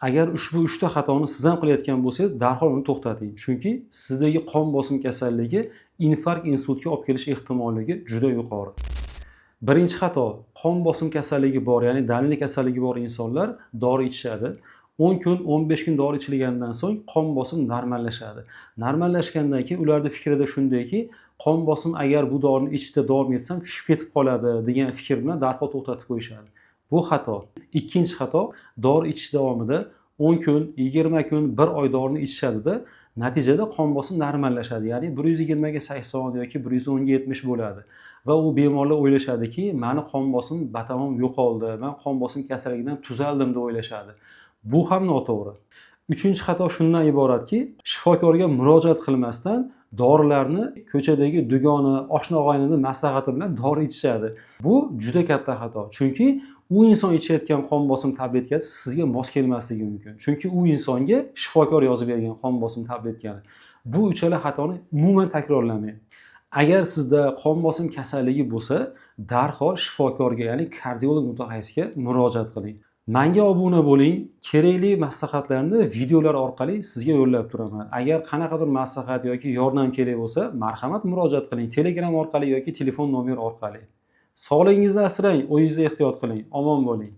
Agar ushbu 3 ta xatoni siz ham qilayotgan bo'lsangiz, darhol uni to'xtating. Chunki sizdagi qon bosim kasalligi infarkt, insultga olib kelish ehtimolligi juda yuqori. Birinchi xato, qon bosim kasalligi bor, ya'ni daliliy kasalligi bor insonlar dori ichishadi. 10 kun, 15 kun dori ichilgandan so'ng qon bosim normallashadi. Normallashgandan keyin ularda fikrida shundayki, qon bosim agar bu dorini ichishda davom etsam tushib ketib qoladi degan fikr bilan darhol to'xtatib qo'yishadi. Bu xato. Ikkinchi xato, dori ichish davomida 10 kun, 20 kun, 1 oy dorini ichishadi-da, natijada qon bosim normallashadi. Ya'ni 120 ga 80 yoki 110 ga 70 bo'ladi. Va u bemorlar o'ylashadiki, meni qon bosim batamom yo'qoldi, men qon bosim kasalligidan tuzaldim deb o'ylashadi. Bu ham noto'g'ri. Uchinchi xato shundan iboratki, shifokorga murojaat qilmasdan dorilarni ko'chadagi dugoni, oshna-og'aynini maslahati bilan dori ichishadi. Bu juda katta xato. Chunki u inson ichayotgan qon bosim tabletkasi sizga mos kelmasligi mumkin. Chunki u insonga shifokor yozib bergan qon bosim tabletkani. Bu uchala xatoni umuman takrorlamang. Agar sizda qon bosim kasalligi bo'lsa, darhol shifokorga, ya'ni kardiolog mutaxassisga murojaat qiling. Menga obuna bo'ling, kerakli maslahatlarni videolar orqali sizga yo'llab turaman. Agar qanaqadir maslahat yoki yordam kerak bo'lsa, marhamat murojaat qiling, Telegram orqali yoki telefon nomeri orqali. Sog'lig'ingizni asrang, o'zingizni ehtiyot qiling, omon bo'ling.